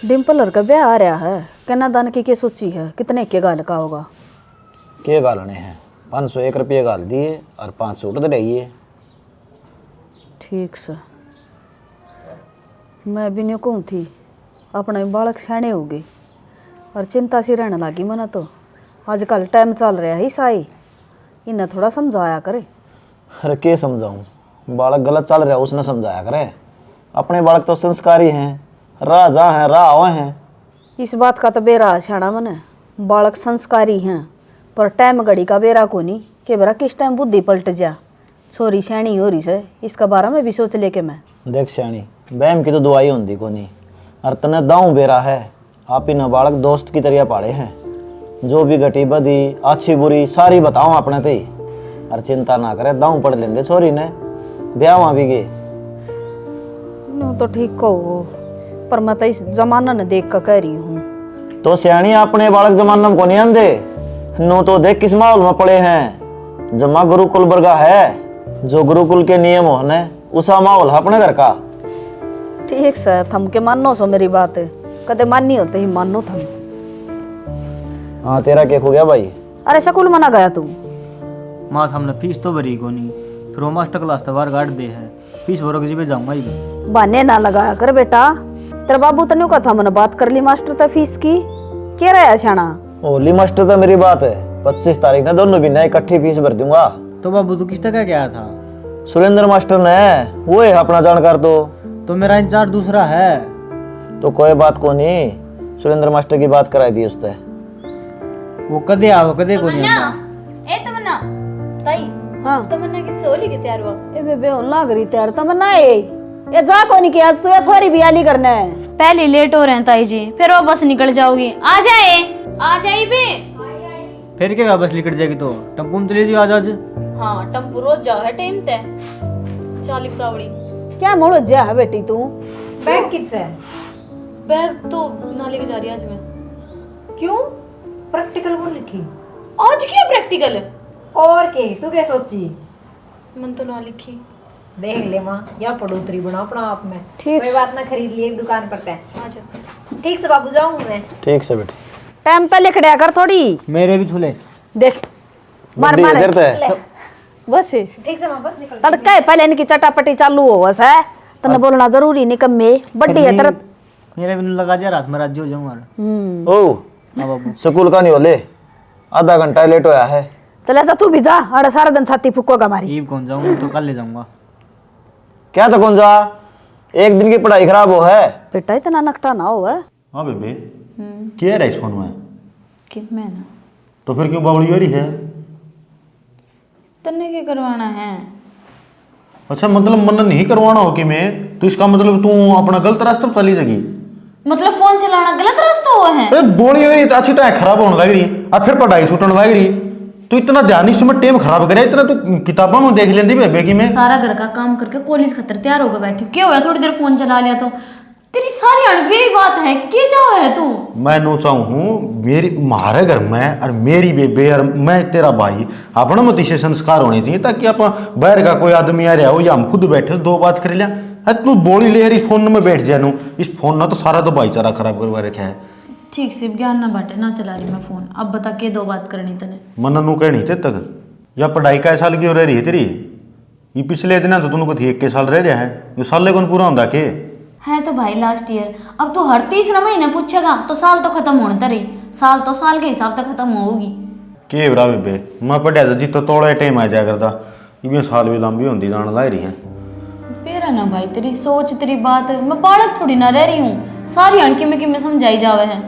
डिम्पल का ब्याह आ रहा है, कन्यादान की क्या सोची है? कितने के गाल का होगा? के गालने हैं? 501 रुपये गाल दिए और 5 सूट दे रही। ठीक से मैं भी नहीं कहूँ थी, अपने बालक सैने हो गए और चिंता सी रहने लगी मना। तो आजकल टाइम चल रहा है साई, इन्हें थोड़ा समझाया करे। अरे के समझाऊं? बालक गलत चल रहा है उसने समझाया करे। अपने बालक तो संस्कारी हैं, राजा हैं, राह हैं। इस बात का तो बेरा शाना मने, बालक संस्कारी हैं पर टाइम घड़ी का बेरा को नहीं कि बेरा किस टाइम बुद्धि पलट जा। छोरी सैनी हो रही से, इसका बारे में भी सोच लेके मैं देख श्याणी, बैम की तो दुआई होती को नहीं। और तने दाऊं बेरा है, आप इन बालक दोस्त की तरह पाले हैं। जो भी घटी बदी अच्छी बुरी सारी बताओ अपने ते। और चिंता ना करे, दाऊं पढ़ लेंदे छोरी ने, ब्याह वहां भी गए। नो तो ठीक कहो, पर मैं तो इस जमाना ने देख कर कह रही हूँ। तो श्याणी अपने बालक जमाना में को नहीं आंदे। नो तो देख किस माहौल में पड़े हैं। जमा गुरुकुल वर्गा है, जो गुरुकुल के नियम होने उसा माहौल है अपने घर का। ठीक से थम के मानो सो मेरी बात, कदे माननी होते ही मानो थम। हाँ तेरा क्या हो गया भाई? अरे स्कूल मना गया तू? माँ हमने फीस तो भरी को नहीं, फिर वो मास्टर क्लास तो बाहर काट दे है। फीस भरो किसी पे जाऊंगा ही नहीं। बहाने ना लगाया कर बेटा, तेरा बाबू तने का था मैंने बात कर ली मास्टर तो फीस की। क्या रहा छाना? ओली मास्टर तो मेरी बात है, 25 तारीख ने दोनों भी नए इकट्ठी फीस भर दूंगा। तो बाबू तू किस तरह क्या था? सुरेंद्र मास्टर ने, वो है अपना जानकार। तो मेरा इंचार्ज दूसरा है। तो कोई बात को नहीं, सुरेंद्र मास्टर की बात कराई दी उससे। वो कदे आओ कदे को नहीं आता। ए तमन्ना ताई, हाँ तमन्ना की सोली के तैयार हुआ। ए बेबे हो लाग रही तैयार तमन्ना ए। ये जा कोनी के आज तू या छोरी बियाली करना है। पहले लेट हो रहे हैं ताई जी, फिर वो बस निकल जाओगी। आ जाए, आ जाए बे। फिर क्या बस निकल जाएगी तो टम्पू में चली जी आज आज। हाँ टम्पू रोज जाओ है टाइम ते। चाली बतावड़ी। क्या मोड़ो जा है बेटी तू? बैग किससे है? बैग तो ना लेके जा रही आज मैं। क्यों? प्रैक्टिकल को लिखी आज क्या प्रैक्टिकल? और के तू क्या सोची? मन तो ना लिखी। देख ले माँ, या पड़ोतरी बना अपना आप में। ठीक कोई बात ना, खरीद लिए एक दुकान पर तय। आ जा। ठीक से बाबू, जाऊँ मैं। ठीक से बेटी। टाइम पे लिख दिया कर थोड़ी। मेरे भी छूले देख मार मार इधर ते। बस ठीक से माँ, बस निकल। तड़का है पहले इनकी चटापटी चालू हो बस है। तने बोलना जरूरी निकम्मे बड्डी है तरत। मेरे भी लगा जा रात में राज्य हो जाऊंगा। ओ हाँ बाबू। स्कूल का नहीं होले, आधा घंटा लेट होया है। चले जा तू भी जा, अरे सारा दिन छाती फूकोगा हमारी। ईब कौन जाऊंगा, तो कल ले जाऊंगा। क्या तो कौन जा, एक दिन की पढ़ाई खराब हो है। बेटा इतना नकटा ना हो है। हाँ बेबे, क्या है इस फोन में? कि मैं ना तो फिर क्यों बावड़ी हो रही है? तन्ने के करवाना है। अच्छा मतलब मन नहीं करवाना हो कि मैं, तो इसका मतलब तू अपना गलत रास्ते पर चली जाएगी। मतलब फोन चलाना गलत रास्ता हुआ है? अरे बोली हो रही तो अच्छी टाइम खराब होने लग रही, और फिर पढ़ाई छूटने लग रही। तू इतना ध्यान इस समय टाइम खराब करे, इतना तू किताबों में देख लेती बेबे कि मैं सारा घर का काम करके कॉलेज खतर तैयार होकर बैठी हूँ। क्या हुआ थोड़ी देर फोन चला लिया तो? तेरी सारी अड़बी बात है, क्या जाओ है तू? मैं नोचा हूँ मेरी मारे घर में और मेरी बेबे और मैं तेरा भाई अपना मत से संस्कार होने चाहिए, ताकि आप बाहर का कोई आदमी आ रहा हो या हम खुद बैठे दो बात कर लिया। अरे तू बोली ले यार, फोन में बैठ जाए इस फोन ना तो सारा तो भाईचारा खराब करवा रखा है। ठीक से ज्ञान ना बांटे, ना चला रही मैं फोन। अब बता के दो बात करनी तने। मन नू कहनी थे तक या पढ़ाई का साल की हो रही है तेरी? ये पिछले दिन तो तुमको एक के साल रह रहा है, ये साल कौन पूरा होता के है तो भाई लास्ट ईयर। अब तू हर तीसरा महीने पूछेगा तो साल तो खत्म होने तरी। साल तो साल के हिसाब से खत्म होगी। के बरा बेबे, मैं पढ़िया था जी तो थोड़ा टाइम आ जाया करता, ये साल भी लंबी होती जान ला रही है। फिर है ना भाई, तेरी सोच तेरी बात, मैं बालक थोड़ी ना रह रही हूँ। सारी अणकी में कि मैं समझाई जावे है।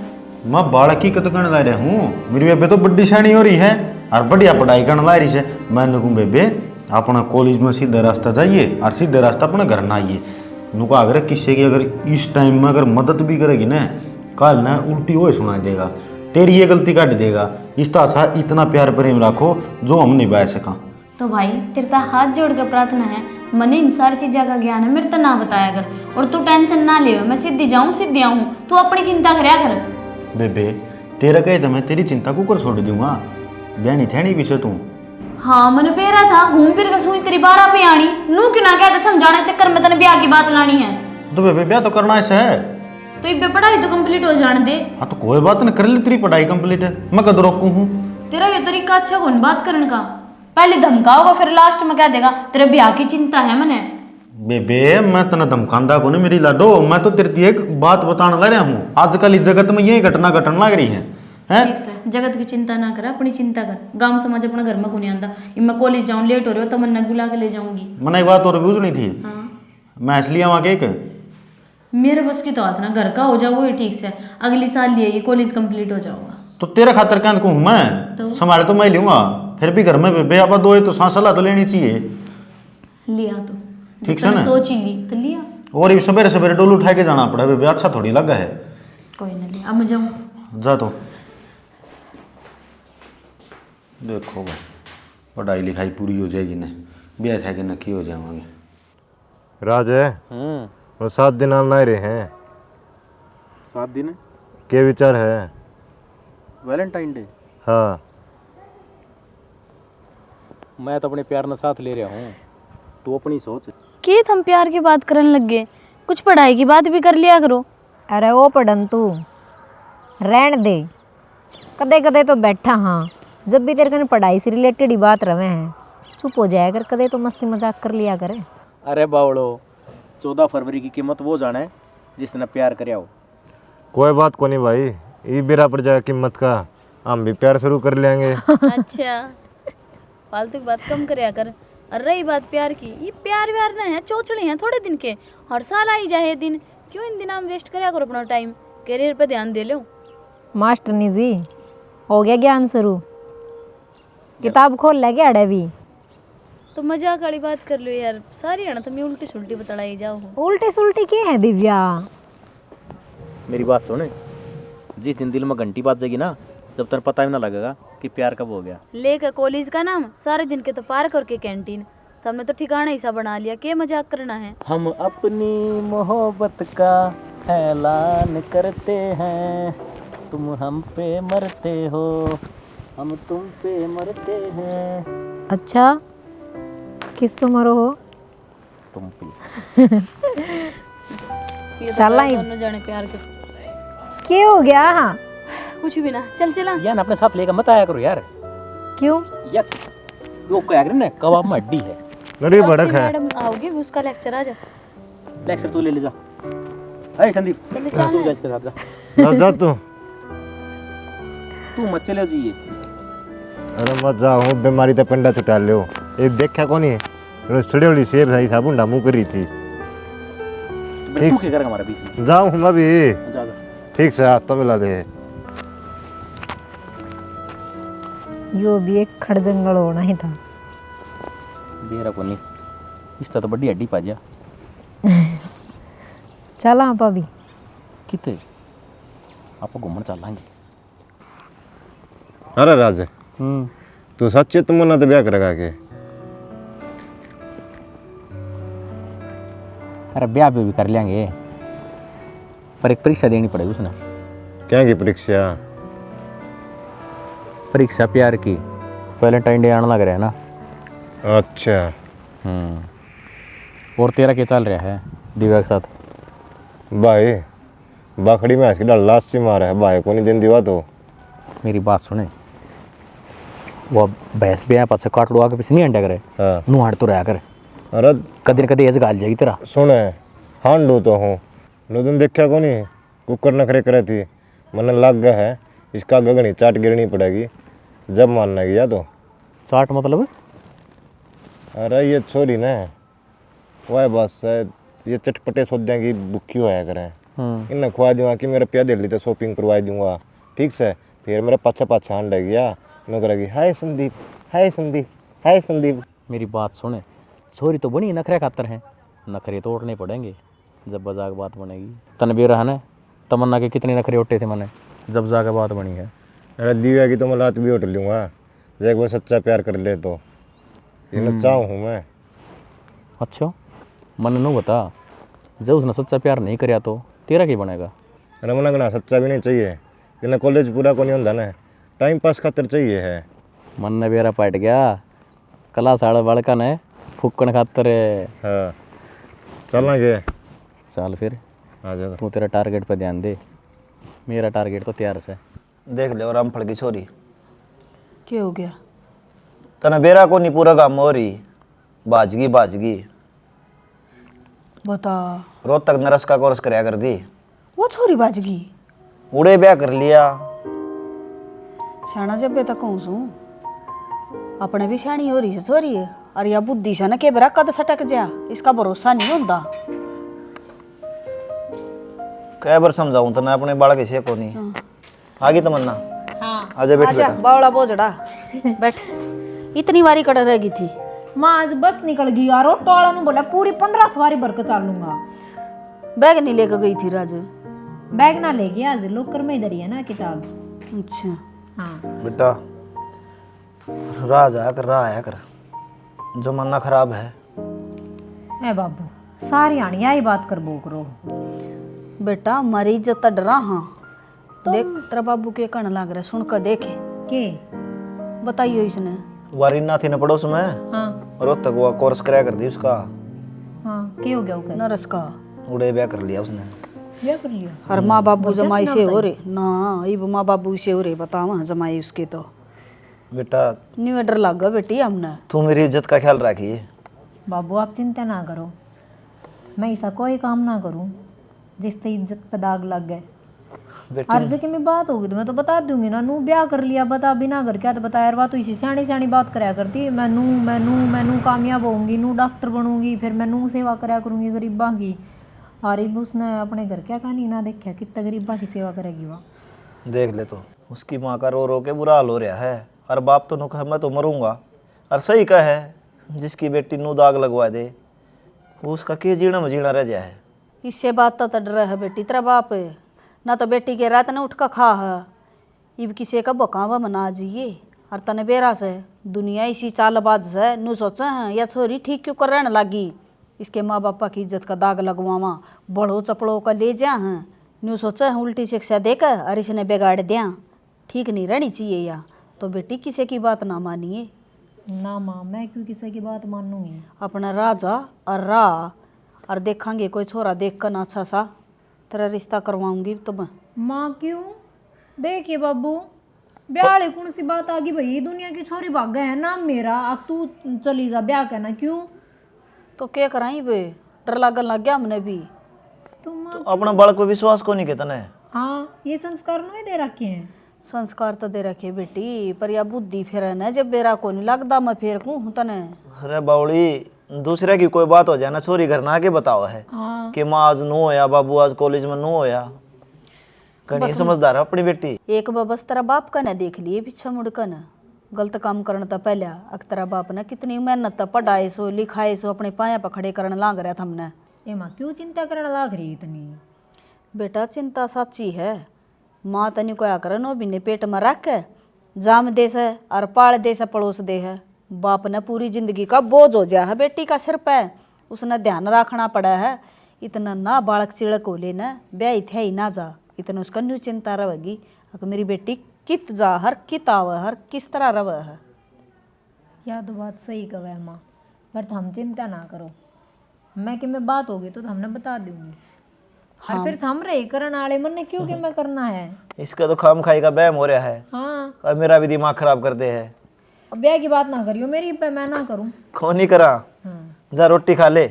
मैं बालक की कत करने ला रहा हूँ, मेरी बेबे तो बड़ी सैनी हो रही है और बढ़िया पढ़ाई करने ला रही है। मैं कहूँ बेबे अपना कॉलेज में सीधा रास्ता जाइए और सीधा रास्ता अपने घर ना आइए। नुका अगर किसी की अगर इस टाइम में अगर मदद भी करेगी ना, कल ना उल्टी वो सुना देगा, तेरी ये गलती काट देगा। इस तरह इतना प्यार प्रेम रखो जो हम निभा सका। तो भाई तेरे ता हाथ जोड़ के प्रार्थना है, मने इन सारी चीज़ों का ज्ञान है, मेरे तो ना बताया कर। और तू टेंशन ना ले, मैं सीधी जाऊँ सीधी आऊँ, तू अपनी चिंता करया कर। बेबे तेरा कहे तो मैं तेरी चिंता को कर छोड़ दूंगा, बहनी थैनी भी से तू। हाँ मैंने पेरा था, घूम फिर के सुई तेरी बारह पे आनी। नू क्यों ना कहते समझाने चक्कर में तने ब्याह की बात लानी है। तो बेबे ब्याह तो करना ऐसा है, तो इब्बे पढ़ाई तो कंप्लीट हो जाने दे। हाँ तो कोई बात नहीं, कर ले, तेरी पढ़ाई कंप्लीट है, मैं कद रोकू हूँ। तेरा ये तरीका अच्छा कौन बात करने का? पहले धमकाओगा फिर लास्ट में कह देगा तेरे ब्याह की चिंता है मने। बेबे मैं तना धमकांदा को नहीं मेरी लाडो, मैं तो तेरी एक बात बताने लग रहा हूँ। आजकल इस जगत में यही घटना घटने लग रही है, हैं? ठीक से जगत की चिंता ना कर, अपनी चिंता कर। गांव समाज अपना घर में को नहीं आंदा। मैं कॉलेज जाऊं लेट हो रही हो तो मैं बुला के ले जाऊंगी। मैंने एक बात और पूछनी थी। हाँ मैं इसलिए वहाँ के मेरे बस की तो हाथ ना, घर का हो जाओ वो ठीक से। अगली साल लिए ये कॉलेज कंप्लीट हो जाऊंगा। तो तेरे खातर क्या कहूँ मैं, तो? संभाले तो मैं लूंगा, फिर भी घर में बेबे आप दो तो सांस सलाह तो लेनी चाहिए। लिया तो ठीक से ना? सोच ही ली तो लिया। और ये सवेरे सवेरे डोल उठा के जाना पड़ा बेबे, अच्छा थोड़ी लगा है। कोई ना लिया, अब मैं जाऊँ। जा तो देखो भाई, पढ़ाई लिखाई पूरी हो जाएगी ना, ब्याह था कि नक्की हो जाएंगे। राज है वो 7 दिन आना रहे हैं। 7 दिन के विचार है? Valentine day. हाँ मैं तो अपने प्यार न साथ ले रहा हूँ, तू अपनी सोच। कि हम प्यार की बात करने लग गए, कुछ पढ़ाई की बात भी कर लिया करो। अरे ओ पढ़न तू रहन दे, कदे कदे तो बैठा हाँ, जब भी तेरे कने पढ़ाई से रिलेटेड ही बात रहे हैं चुप हो जाया कर, कदे तो मस्ती मजाक कर लिया करे। अरे बावड़ो, 14 फरवरी की कीमत वो जाने जिसने प्यार करया हो। कोई बात को नहीं भाई, ये बेरा पड़ जाए कीमत का, हम भी प्यार शुरू कर लेंगे। अच्छा फालतू की बात कम करया कर। और रही बात प्यार की, ये प्यार व्यार ना है, चोचड़े हैं थोड़े दिन के, हर साल आई जाए दिन। क्यों इन दिनों में वेस्ट करया करो अपना टाइम, करियर पे ध्यान दे लो। मास्टरनी जी हो गया ज्ञान शुरू, किताब खोल लगे अड़े भी। तो मजाक वाली बात कर लो यार, सारी है ना तुम्हें उल्टी सुल्टी बताई जाओ। उल्टे सुल्टे क्या है दिव्या? मेरी बात सुने, जिस दिन दिल में घंटी बाज जाएगी ना, जब तक पता ही ना लगेगा कि प्यार कब हो गया। लेकर कॉलेज का नाम सारे दिन के तो पार करके कैंटीन, तो हमने तो ठिकाना ही सा बना लिया। के मजाक करना है? हम अपनी मोहब्बत का ऐलान करते हैं, तुम हम पे मरते हो, हम तुम पे मरते हैं। अच्छा किस पे मरो हो? तुम पे। ये तो चल आई। दोनों जाने प्यार के। क्या हो गया? कुछ भी ना, चल चला। यार अपने साथ लेकर मत आया करो यार। क्यों? यार वो क्या करे ना, कबाब में हड्डी है। नरी भड़क है। मैडम आओगे भी, उसका लेक्चर आ जा। लेक्चर तू ले जा। अरे संदीप जल्दी तू चल। जा इसके साथ जा। जा तू। तू मत चले जाइए। अरे मत जाओ, बीमारी तो पिंडा छुटा लियो। एक देखा कौन है छड़ी वाली सेब सही साबुन डामू करी थी। तो ठीक। तू क्या करेगा हमारे बीच में? जाऊँ मैं भी। जा जा। ठीक से हाथ तो मिला दे। यो भी एक खड़जंगल होना ही था। बेरा को नहीं, इसका तो बड़ी हड्डी पा जा। चला आप अभी कितने आप घूमने चल लाएंगे। अरे राज तू सच्चे तुम ना तो ब्याह करेगा के? अरे ब्याह भी कर लेंगे, पर एक परीक्षा देनी पड़ेगी उसने। क्या की परीक्षा? परीक्षा प्यार की। वैलेंटाइन डे आने लग रहा है ना। अच्छा और तेरा क्या चल रहा है दिव्या के साथ? भाई बाखड़ी में इसकी डाल लाश से मारा है भाई को नहीं दिन दिवा तो। मेरी बात सुने, वो भैंस भी पास से काट लो आके पीछे नहीं अंडा करे। हाँ नुहाड़ तो रहा कर, अरे कदे न कदे एज गाल जाएगी तेरा। सुने हांडू तो हूँ नो दिन देखा को नहीं कुकर नखरे करे थी, मन लग गया है इसका गगनी चाट गिरनी पड़ेगी जब मानना गया तो। चाट मतलब? अरे ये छोरी ना वह बस है, ये चटपटे सौदे की भुक्खी होया करें, इन्हें खुआ दूंगा कि मेरे प्यार दिल्ली तो शॉपिंग करवा दूंगा ठीक से, फिर मेरे पाछा पाछा आन लग गया नो करेगी हाय संदीप हाय संदीप हाय संदीप। मेरी बात सुने, छोरी तो बनी नखरे खातर हैं, नखरे तोड़ने पड़ेंगे जब बजाक बात बनेगी। तनवीर है ना, तमन्ना के कितने नखरे उठे थे मैंने जब जाकर बात बनी है। अरे दिव्या की तो मैं लात भी उठ लूँगा एक बार सच्चा प्यार कर ले तो, ये चाहूँ हूँ मैं। अच्छा मन नो बता, जब उसने सच्चा प्यार नहीं कराया तो तेरा क्या बनेगा? अरे मना कहना सच्चा भी नहीं चाहिए, इन्हें कॉलेज पूरा को नहीं होता ना, टाइम पास खातर चाहिए है। मन ने बेरा पट गया, कला साड़ा बड़का ने फुक्कन खातर। हाँ चलेंगे। चल फिर आ जाएगा। तू तेरा टारगेट पे ध्यान दे, मेरा टारगेट तो तैयार से। देख ले रामफल की छोरी, क्या हो गया? तना बेरा को नहीं पूरा काम हो रही, बाजगी बता। रोज तक नरस का कोर्स कराया कर दी, वो छोरी बाजगी उड़े ब्याह कर लिया। शाना जब तक कहूँ सू अपने भी शानी हो रही है छोरी है, और या बुद्धि से न के बरा कद सटक जा, इसका भरोसा नहीं होता। कई बार समझाऊं तो ना अपने बालक ऐसे को नहीं। आगे तमन्ना आजा बैठ आजा बेटा। बावड़ा बोझड़ा बैठ। इतनी बारी कड़ रहेगी थी। माँ आज बस निकल गई यार, और टोला ने बोला पूरी 15 सवारी भर के चालूंगा। बैग नहीं लेकर गई थी राजू? बैग ना ले गया, आज लोकर में इधर ही है ना किताब। अच्छा हाँ बेटा राह आया कर, जमाना खराब है। ए बाबू सारी आनी यही बात कर बो करो। बेटा हमारी इज्जत तो डरा। हाँ देख तेरा बाबू के कण लाग रहा, सुन कर देखे के बताइयो इसने। वारी ना थी न पड़ोस में, हाँ रोज तक वो कोर्स कराया कर दी उसका, हाँ के हो गया वो नरस का उड़े ब्याह कर लिया उसने। क्या कर लिया? और माँ बाबू जमाई से हो रहे ना, इब माँ बाबू से हो रहे बतावा जमाई उसके तो बेटा न्यू डर लग गया बेटी हमने। तू मेरी इज्जत का ख्याल रखिए। बाबू आप चिंता ना करो, मैं ऐसा कोई काम ना करूं जिससे इज्जत पे दाग लग गए। बेटी हर जगह में बात होगी तो मैं तो बता दूंगी ना। नू ब्याह कर लिया बता, बिना घर क्या तो बता यार। बात तो इसी सियाणी सियाणी बात कराया करती। मैं कामयाब होऊंगी, नू डॉक्टर बनूंगी, फिर मैं नू सेवा कराया करूंगी गरीबा की। और अब उसने अपने घर क्या कहानी ना देखा, कितना गरीबा की सेवा करेगी वह। देख ले तो उसकी माँ का रो रो के बुरा हाल हो रहा है, और बाप तो नुकह मैं तो मरूंगा। और सही कह है, जिसकी बेटी नू दाग लगवा दे वो उसका के जीना में जीना रह जाए। इससे बात तो डर है बेटी तेरा बाप है ना, तो बेटी के रात ने उठ कर खा है। इब किसी का बकावा मना जाइए और तने बेरा से दुनिया इसी चालबाज से नू सोचे हैं या छोरी ठीक क्यों कर रहने लगी। इसके माँ बापा की इज्जत का दाग लगवावा, बड़ो चपड़ों का ले जा हैं। नू सोचे हैं उल्टी शिक्षा देकर और इसने बिगाड़ दिया, ठीक नहीं रहनी चाहिए। या तो बेटी किसी की बात ना मानिए। ना माँ मैं क्यों किसी की बात मानूंगी। अपना राजा और राह और देखेंगे कोई छोरा देख कर ना अच्छा सा तेरा रिश्ता करवाऊंगी तो मैं। माँ क्यों? देखिए बाबू ब्याह कौन सी बात आ गई भाई, दुनिया की छोरी भाग गए है ना मेरा। अब तू चली जा ब्याह कहना क्यों? तो क्या कराई बे, डर लगन लग गया हमने भी। तुम तो अपना बालक को विश्वास को नहीं कहता ना। हाँ ये संस्कार नहीं दे रखे हैं। संस्कार तो दे रखे बेटी, पर या बुद्धि फिर है ना, जब बेरा को नहीं लगता मैं फिर कहूँ तने। अरे बावड़ी दूसरे की कोई बात हो जाए ना, छोरी घर ना आके बताओ है हाँ कि माँ आज नू होया, बाबू आज कॉलेज में नू होया। कहीं समझदार है अपनी बेटी। एक बस तेरा बाप का न देख लिए पीछे मुड़ कर न, गलत काम करना था पहले। अक तेरा बाप ने कितनी मेहनत पढ़ाए सो लिखाए सो अपने पाया पर खड़े करने लाग रहा था हमने। ए माँ क्यों चिंता करने लाग रही इतनी? बेटा चिंता सच्ची है। माँ तनी को आकर नो बिने पेट में रख के जाम दे से और पाल दे से पड़ोस दे है। बाप ने पूरी जिंदगी का बोझ हो जा है बेटी का सिर पे, उसने ध्यान रखना पड़ा है। इतना ना बालक चिड़क हो लेना ब्याह थे ही ना जा, इतना उसका न्यू चिंता रहेगी अगर मेरी बेटी कित जा हर कित आव हर किस तरह रव है। या तो बात सही कहे माँ, पर हम चिंता ना करो। मैं कि मैं बात होगी तो हमने बता दूंगी। और फिर थम रहे करन आले मन ने क्यों कि मैं करना है। इसका तो खाम खाई का बहम हो रहा है, हाँ और मेरा भी दिमाग खराब कर दे है। अब ब्याह की बात ना करियो मेरी पे, मैं ना करूँ। कौन नहीं करा, जा रोटी खा ले।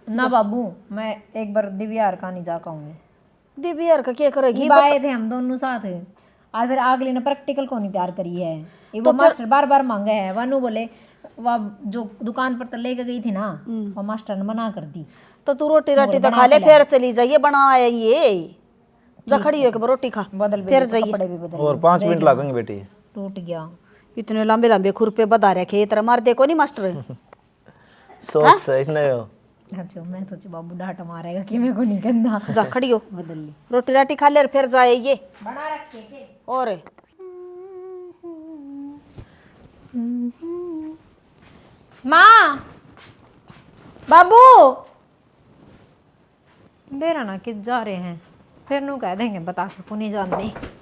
ना बाबू मैं एक बार दिव्यार का नहीं जा कहूँगी। दिव्यार का क्या करेगी? आए थे हम दोनों साथ, और फिर अगले ने प्रैक्टिकल को नहीं तैयार करी है। ये वो मास्टर बार बार मांगे है, वनु बोले वह जो दुकान पर तो लेके गई थी ना, वो मास्टर ने मना कर दी। तो तू रोटी राटी तो खा ले, फिर चली जाइए बना ये जा खड़ी हो के रोटी खा बदल फिर जाइए। कपड़े भी बदल। और 5 मिनट लगेंगे बेटी। टूट गया। इतने लंबे लंबे खुरपे बता रखे तरह मार दे को नहीं मास्टर। सोच से इसने हो। अच्छा मैं सोची बाबू डांट मारेगा कि मेरे को नहीं करना। जा खड़ी हो, बदल ली। रोटी राटी खा ले फिर जाए ये बना रखे थे। और माँ बाबू बेरा ना किस जा रहे हैं, फिर नू कह देंगे बता के को नहीं जानते।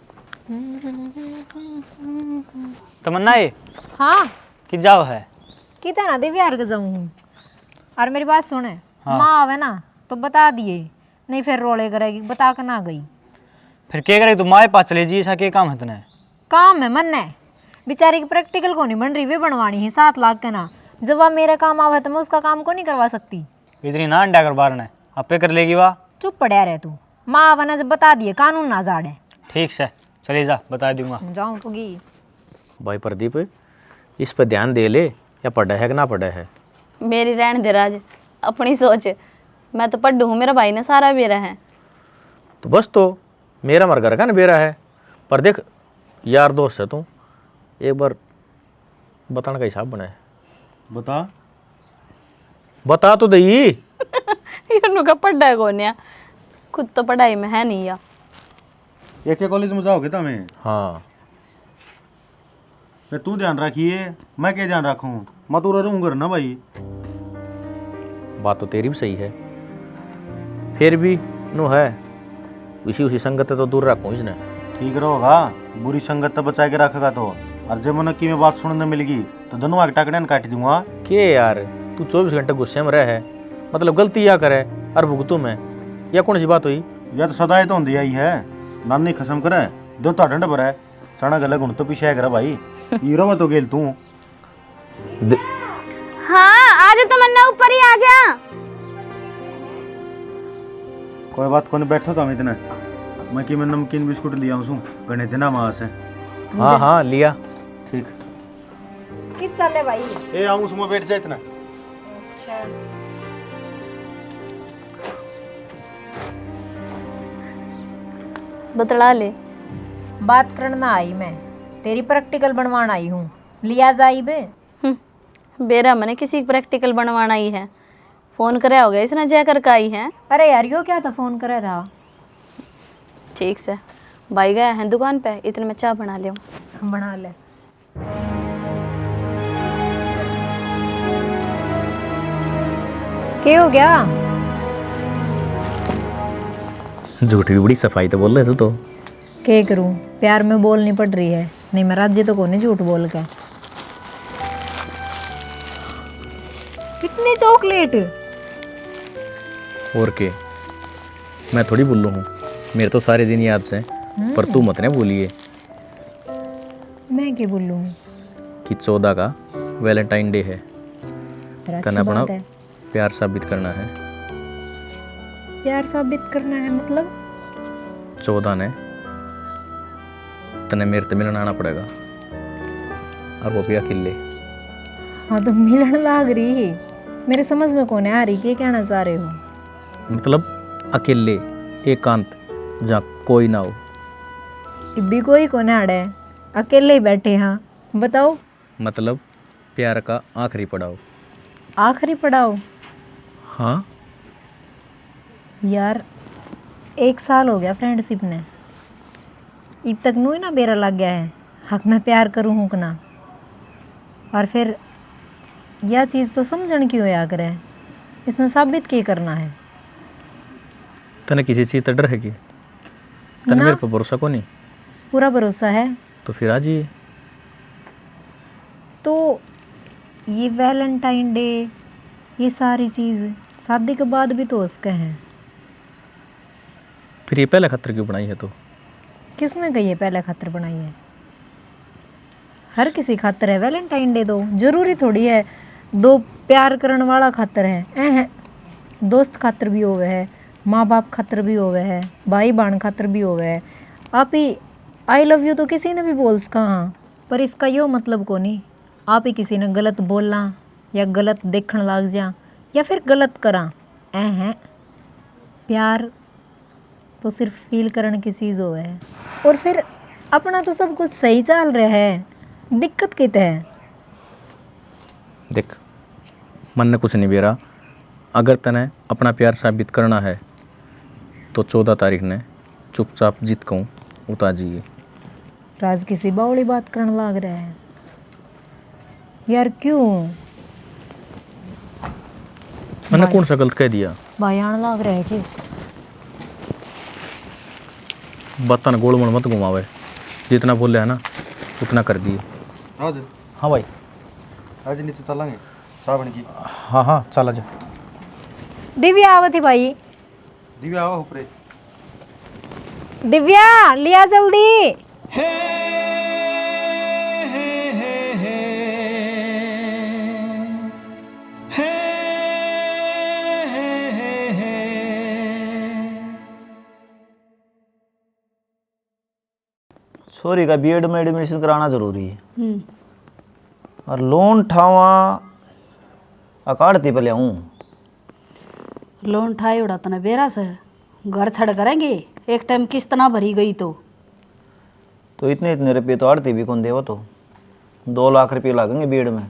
तमन्ना ये हाँ कि जाओ है कितना ना दिव्यार के जाऊँ। और मेरी बात सुने, माँ आवे ना तो बता दिए नहीं फिर रोले करेगी, बता कर ना गई। फिर क्या करे, तू माए पास चले जी, ऐसा क्या काम है तने? काम है मन है, बेचारी की प्रैक्टिकल को नहीं बन रही, वे बनवानी है 7 लाख के ना। जब वह मेरा काम आवा तो मैं उसका काम को नहीं करवा सकती। इतनी ना अंडा कर बार ने आपे कर लेगी वाह। चुप पड़या रहे तू, माँ बना जब बता दिए कानून ना जाड़े। ठीक से चले जा, बता दूंगा। जाऊँ तो भाई प्रदीप, इस पे ध्यान दे ले, या पढ़ा है कि ना पढ़ा है? मेरी रहन दे राज, अपनी सोच। मैं तो पढ़ू हूँ, मेरा भाई ने सारा बेरा है। तो बस, तो मेरा मर घर का ना बेरा है। पर देख यार दोस्त है तू, एक बार बताने का हिसाब बना है। बता तो दई। इन्हों का पढ़ा है कौन या, खुद तो पढ़ाई में है नहीं या। एक के कॉलेज में जाओगे तुम्हें? हाँ, फिर तू ध्यान रखिए, मैं क्या ध्यान रखूं? मैं तो रहूंगा ना भाई। बात तो तेरी भी सही है, फिर भी नो है उसी संगत से तो दूर रखूँ इसने। ठीक रहोगा, बुरी संगत तो बचा के रखेगा तो। और जब मन की में बात सुनने मिलेगी तो दोनों आग टाकने काट दूंगा। के यार, तू 24 घंटे गुस्से में रहे, मतलब गलती या करे और भुगतू में, या कौन सी बात हुई? या तो सदाए तो होंदी आई है, नानी खसम करे दो तो डंड पर है चना गले गुण तो पीछे करा भाई। हीरो तो गेल तू। हाँ आजा, तो मन्ना ऊपर ही आजा। कोई बात को नहीं, बैठो तुम इतना। मैं कि मैं नमकीन बिस्कुट लिया हूँ गणे दिन मां से। हाँ हाँ लिया। ठीक किस चले भाई? ए आऊँ सुबह बैठ जाए इतना। बतला ले। बात करना आई मैं, तेरी प्रैक्टिकल बनवाना आई हूँ, लिया जाई बे। बेरा मैंने किसी की प्रैक्टिकल बनवाना ही है, फोन करे हो गया इसने जय करके आई है। अरे यार यो क्या था, फोन करे था। ठीक से भाई गया है दुकान पे, इतने में चाय बना ले। बना ले। क्या हो गया? झूठी भी बड़ी सफाई तो बोल रहे तू तो। क्या करूं, प्यार में बोलनी पड़ रही है, नहीं मैं राज्य तो को नहीं झूठ बोल के। कितनी चॉकलेट? और के, मैं थोड़ी बोलूँ हूँ, मेरे तो सारे दिन याद से, पर तू मत ने बोलिए मैं क्या बोलूं कि 14 का वैलेंटाइन डे है, फिर अच्छी तने अपना बात है। प्यार साबित करना है। प्यार साबित करना है मतलब? 14 ने तने मेरे से मिलने आना पड़ेगा, और वो भी अकेले। हाँ तो मिलन लाग रही है, मेरे समझ में कौन है आ रही, क्या कहना चाह रहे हो? मतलब अकेले, एकांत, जहाँ कोई ना हो। इब्बी कोई कौन है आड़े, अकेले ही बैठे। हाँ बताओ। मतलब प्यार का आखिरी पड़ाव। आखिरी पड़ाव? हाँ यार 1 साल हो गया फ्रेंडशिप ने, अब तक नू ही ना बेरा लग गया है हक मैं प्यार करूँ हूँ कि ना। और फिर यह चीज़ तो समझण क्यों या करे, इसमें साबित क्या करना है? तने किसी चीज़ का डर है कि तने ना। मेरे पर भरोसा को नहीं? पूरा भरोसा है। तो फिर आ जाइए। तो ये वैलेंटाइन डे, ये सारी चीज़ शादी के बाद भी तो उसके हैं। फिर ये पहले खतर क्यों बनाई है? तो किसने कही है पहले खातर बनाई है? हर किसी खातर है वैलेंटाइन डे, तो जरूरी थोड़ी है दो प्यार करने वाला खातर है। दोस्त खातर भी होवे है, माँ बाप खातर भी होवे है, भाई बहन खातर भी होवे है। आप ही आई लव यू तो किसी ने भी बोल सका, हाँ, पर इसका यो मतलब को नहीं आप ही किसी ने गलत बोलना या गलत देखने लग जा या फिर गलत करा। प्यार तो सिर्फ फील करने की चीज़ हो है। और फिर अपना तो सब कुछ सही चल रहा है, दिक्कत कित है? देख, मन ने कुछ नहीं बेरा। अगर तने अपना प्यार साबित करना है तो 14 तारीख ने चुपचाप जीत कहूँ उतार जाइए। राज किसी बावली बात करने लग रहा है यार, क्यों? मैंने कौन सा गलत कह दिया? भाई आने लग रहा है कि बात ना गोल मोल मत घुमावे, जितना बोले है ना उतना कर दिए। आज हाँ भाई, आज नीचे चलेंगे सावन की। हाँ हाँ चला जा। दिव्या आवती भाई। दिव्या आओ ऊपरे। दिव्या लिया जल्दी। छोरी का बीएड में एडमिशन कराना जरूरी है हम्म, और लोन ठावा अकाड़ती पे लियाऊं। लोन ठाई उड़ा तना बेरा से घर छड़ करेंगे, एक टाइम किस्त ना भरी गई तो इतने रुपये तो आड़ती भी कौन देवा, तो 2 लाख रुपये लगेंगे बीएड में।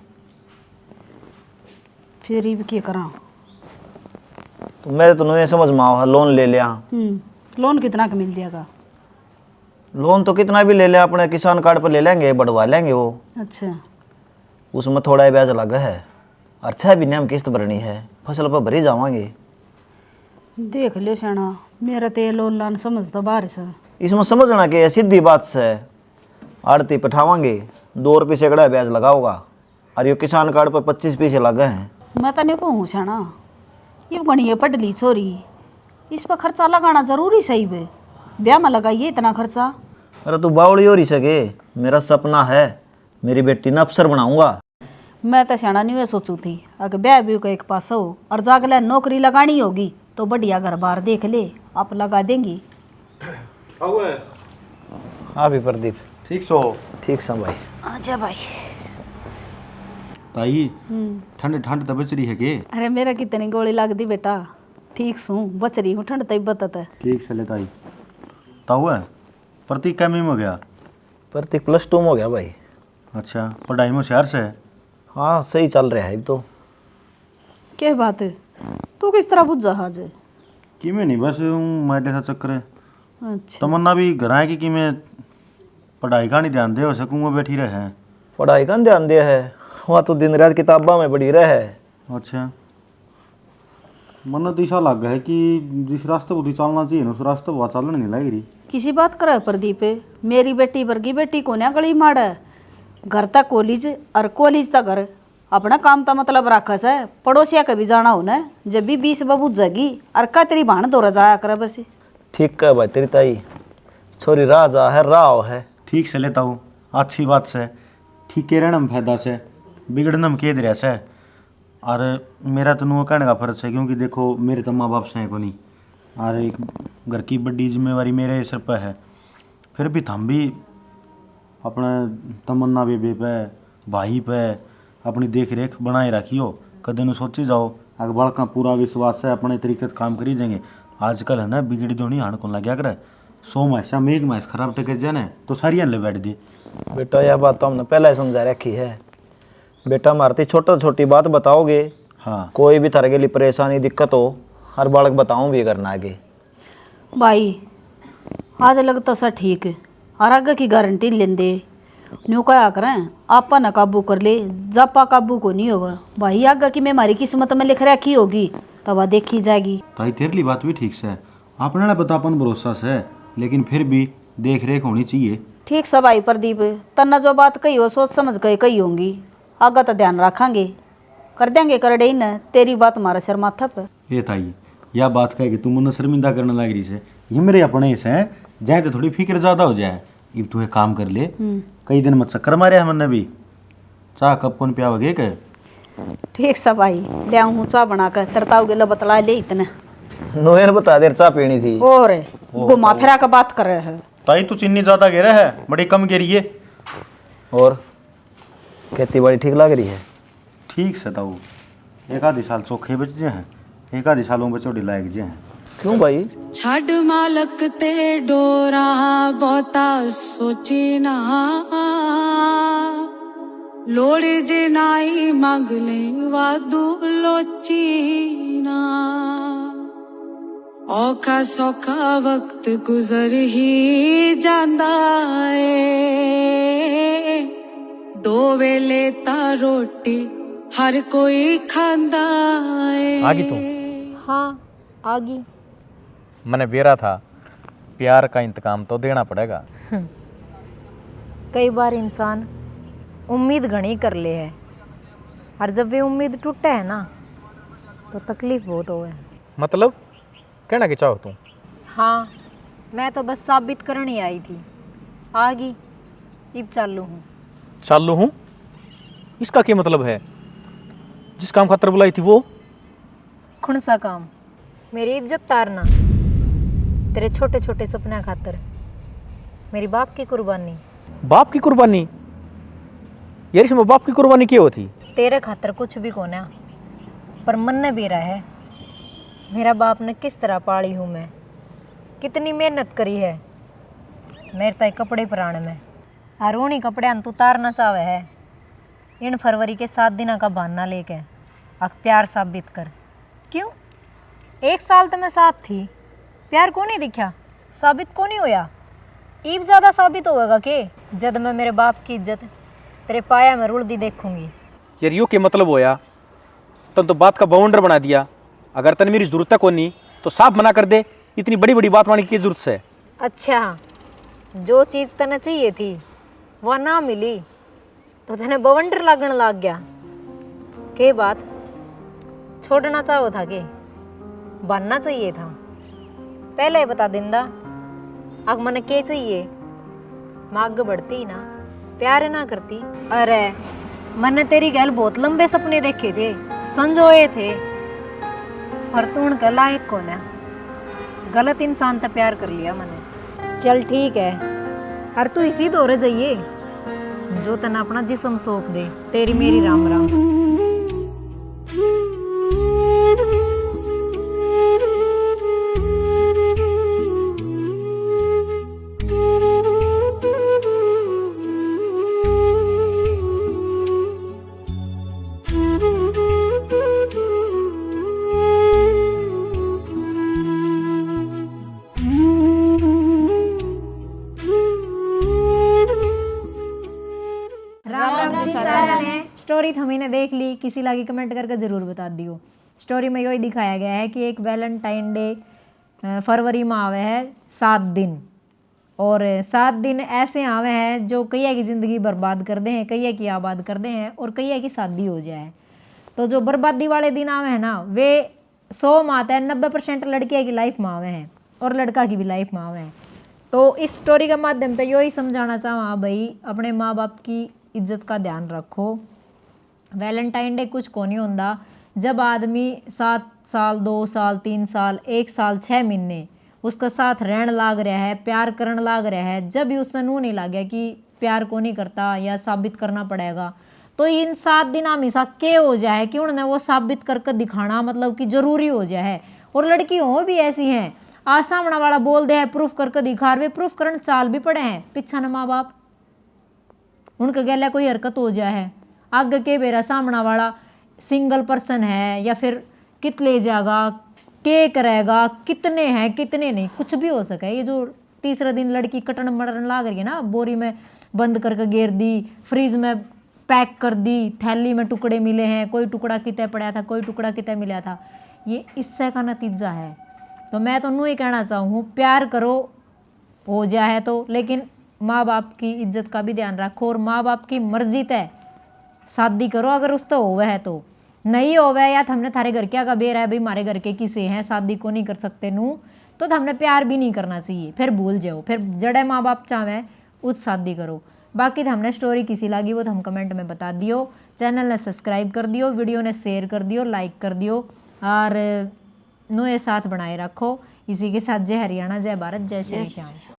फिर ये क्या करा। तो मैं तो नहीं समझ में आओ लोन ले लिया। लोन कितना का मिल जाएगा। लोन तो कितना भी ले लिया, अपने किसान कार्ड पर ले लेंगे, बढ़वा लेंगे वो। अच्छा, उसमें थोड़ा ही ब्याज लगा है, अच्छा भी नियम किस्त भरनी है, फसल पर भरी जावांगे। देख लियो शाना, मेरा तो ये लोन लान समझता बाहर से। इसमें समझना कि सीधी बात से आड़ती पठावांगे, 2 रुपये सैकड़ा ब्याज लगाओगा, और ये किसान कार्ड पर 25 पैसे लगे हैं। मैं तो नहीं कहूँ शाना, ये गणी है पढ़ ली छोरी, इस पर खर्चा लगाना जरूरी सही है। ब्याह में लगाइए इतना खर्चा। अरे तू बावड़ी हो रही सके, मेरा सपना है मेरी बेटी ने अफसर बनाऊंगा। मैं तो शाना नहीं वे सोचू थी, अगर ब्याह भी का एक पास हो और जागले नौकरी लगानी होगी तो बढ़िया घर बार देख ले, आप लगा देंगी। हाँ भी प्रदीप ठीक सो। ठीक सा भाई। आजा भाई। ताई ठंड ठंड तो बच रही है के? अरे मेरा कितनी गोली लग दी बेटा, ठीक सू बच रही हूँ, ठंड तई बतत है। ठीक से ले ताई। ताऊ है प्रतीक क्या में हो गया? प्रतीक +2 में हो गया भाई। अच्छा, पढ़ाई में होशियार से है? हाँ सही चल रहा है अब तो। क्या बात है, तू किस तरह बुझ जहाज है? कि मैं नहीं, बस मैडे सा चक्कर है। अच्छा, तमन्ना भी घर है कि मैं पढ़ाई का नहीं ध्यान दे सकूँ, मैं बैठी रहे। पढ़ाई का ध्यान दिया है, वहाँ तो दिन रात किताबा में पढ़ी रहे है। अच्छा, मन तो ऐसा लग है कि जिस रास्ते पर चलना चाहिए ना उस रास्ते पर चलने नहीं लग रही। किसी बात करे प्रदीप, मेरी बेटी वर्गी बेटी को ना गली माड़ है, घर तक कॉलेज और कॉलेज तक घर, अपना काम का मतलब राखस है। पड़ोसिया कभी जाना हो ना, जब भी 20 बबू जगी और का तेरी भाण दौरा जाया करे बस। ठीक है भाई तेरी ताई, छोरी राजा है राव है। ठीक से लेता हूँ, अच्छी बात से, ठीक के रहना में फायदा से, बिगड़ना में केद रह से। और मेरा तो नुआ कहने का फर्ज है, क्योंकि देखो मेरे तो माँ बाप से हैं को नहीं, और एक घर की बड़ी जिम्मेवारी मेरे सिर पर है। फिर भी हम भी अपने तमन्ना बेबे पे, भाई पे अपनी देख रेख बनाए रखियो। कदे न सोची जाओ, अगर बड़का पूरा विश्वास है अपने तरीके से काम करी जाएंगे। आजकल है ना बिगड़ी जोनी हाण को लग्या करे, 100 मासा में 1 मास खराब टिके जाने तो सारी ले बैठ दे। बेटा यह बात तो हमने पहले ही समझा रखी है। बेटा मारती छोटा छोटी बात बताओगे, हाँ कोई भी तरह के लिए परेशानी दिक्कत हो, हर बालक बताऊं भी करना आगे। भाई आज लगता सा ठीक है, और आगे की गारंटी लेंदे न्यू क्या करें, आपा ना काबू कर ले, जापा काबू को नहीं होगा भाई। आगे की मैं हमारी किस्मत में लिख रखी होगी तब वह देखी जाएगी। ताई तेरे बात भी ठीक से, अपने ना पता अपन भरोसा से, लेकिन फिर भी देख रेख होनी चाहिए। ठीक सब भाई प्रदीप, तन्ना जो बात कही हो सोच समझ के कही होंगी, आगे तो ध्यान रखेंगे, कर देंगे कर डे न, तेरी बात हमारा सिर माथा पे। ये ताई यह बात कह कि तुम मन शर्मिंदा करने लग रही से, ये मेरे अपने से हैं, जाए तो थोड़ी फिक्र ज़्यादा हो जाए। अब तू एक काम कर ले, कई दिन मत चक्कर मारे हमने भी, चाह कब कौन प्या वगे के। ठीक सब भाई, ले आऊँ चाह बना कर, तरताऊ गिला बतला ले इतने। नोयर बता देर चाह पीनी थी। और घुमा फिरा का बात कर रहे हैं। ताई तू चीनी ज़्यादा गिरा है, बड़ी कम गिरी है। और खेती बाड़ी ठीक लग रही है? ठीक से ताऊ, एक आधी साल चोखे बच जे हैं, एक आधी सालों बचोड़ी लायक जे हैं। क्यों भाई? छड़ मालक ते डोरा बहुता सोची ना, लोड़ जे नाई मांग ले वादू लोची ना। औखा सौखा वक्त गुजर ही जांदा ए, 2 वेले ता रोटी हर कोई खांदा है। आ गई तू? हाँ आ गई। मैंने बेरा था, प्यार का इंतकाम तो देना पड़ेगा। कई बार इंसान उम्मीद घनी कर ले है, और जब वे उम्मीद टूटे है ना तो तकलीफ बहुत हो है। मतलब कहना कि चाहो तुम? हाँ, मैं तो बस साबित करने ही आई थी। आ गई, अब चालू हूँ। चालू हूँ? इसका क्या मतलब है? जिस काम खातर बुलाई थी वो? कौन सा काम? मेरी इज्जत तारना, तेरे छोटे छोटे सपना खातर, मेरी बाप की कुर्बानी। बाप की कुर्बानी? यार इसमें बाप की कुर्बानी क्या होती? तेरे खातर कुछ भी कोना, पर मन ने भी रहा है मेरा बाप ने किस तरह पाली हूँ मैं, कितनी मेहनत करी है मेरे ताई कपड़े पराने में। और उन्हीं कपड़े तू उतारना चाहे है इन फरवरी के 7 दिन का बहाना लेके अब प्यार साबित कर। क्यों? 1 साल तो मैं साथ थी, प्यार को नहीं दिखा, साबित को नहीं होया। ईब ज़्यादा साबित होगा के जब मैं मेरे बाप की इज्जत तेरे पाया में रुलदी देखूंगी। यार यो के मतलब होया? तन तो बात का बाउंडर बना दिया। अगर तन मेरी जरूरत है कोनी तो साफ मना कर दे। इतनी बड़ी बड़ी बात मानने की जरूरत है? अच्छा, जो चीज़ तने चाहिए थी वह ना मिली तो तने बवंडर लगन लग गया। के बात छोड़ना चाहो था के बनना चाहिए था? पहले ही बता दिंदा अब मने के चाहिए, मैं आगे बढ़ती ना, प्यार ना करती। अरे मैंने तेरी गैल बहुत लंबे सपने देखे थे, संजोए थे, पर तू उनके लायक कौन है? गलत इंसान से प्यार कर लिया मैंने। चल ठीक है, और तू इसी दौरे जाइए जो तना अपना जिस्म सौंप दे। तेरी मेरी राम राम। स्टोरी थमीने देख ली, किसी लागी कमेंट करके ज़रूर बता दियो। स्टोरी में यही दिखाया गया है कि एक वैलेंटाइन डे फरवरी में आवे है 7 दिन, और 7 दिन ऐसे आवे हैं जो कईया की ज़िंदगी बर्बाद कर दे हैं, कईया की आबाद कर दे हैं, और कईया की शादी हो जाए। तो जो बर्बादी वाले दिन आवे हैं ना, वे 100 में आता है 90% लड़किया की लाइफ में आवे हैं और लड़का की भी लाइफ में आवे हैं। तो इस स्टोरी के माध्यम से यही समझाना चाहूँ भाई, अपने माँ बाप की इज्जत का ध्यान रखो। वैलेंटाइन डे कुछ को नहीं होता। जब आदमी 7 साल 2 साल 3 साल 1 साल 6 महीने उसका साथ रहन लाग रहा है, प्यार करन लाग रहा है, जब भी उससे नू नहीं लग गया कि प्यार को नहीं करता या साबित करना पड़ेगा, तो इन 7 दिन हमेशा के हो जाए कि उन्होंने वो साबित करके दिखाना मतलब कि जरूरी हो जाए। और लड़की हो भी ऐसी हैं, आज सामने वाला बोल दे है प्रूफ करके दिखा रहे, प्रूफ करने चाल भी पड़े हैं, पीछा न माँ बाप उनके गले कोई हरकत हो जाए, आगे के बेरा सामना वाला सिंगल पर्सन है या फिर कित ले जाएगा, के करेगा, कितने हैं कितने नहीं, कुछ भी हो सके। ये जो तीसरा दिन लड़की कटन मटन लाग रही है ना, बोरी में बंद करके घेर दी, फ्रीज में पैक कर दी, थैली में टुकड़े मिले हैं, कोई टुकड़ा कितने पड़ा था, कोई टुकड़ा कितने मिला था, ये इससे का नतीजा है। तो मैं तो नू ही कहना चाहूँ, प्यार करो हो जाए तो, लेकिन माँ बाप की इज्जत का भी ध्यान रखो और माँ बाप की मर्जी तय शादी करो। अगर उस तो होवे है तो, नहीं होवे या हमने थारे घर क्या का बेर है भाई, हमारे घर के किसे हैं शादी को नहीं कर सकते नू, तो हमने प्यार भी नहीं करना चाहिए, फिर भूल जाओ, फिर जड़े माँ बाप चाहे उस शादी करो। बाकी हमने स्टोरी किसी लगी वो तो हम कमेंट में बता दियो, चैनल ने सब्सक्राइब कर दियो, वीडियो ने शेयर कर दियो, लाइक कर दियो, और नोए साथ बनाए रखो। इसी के साथ जय हरियाणा, जय भारत, जय श्री श्याम।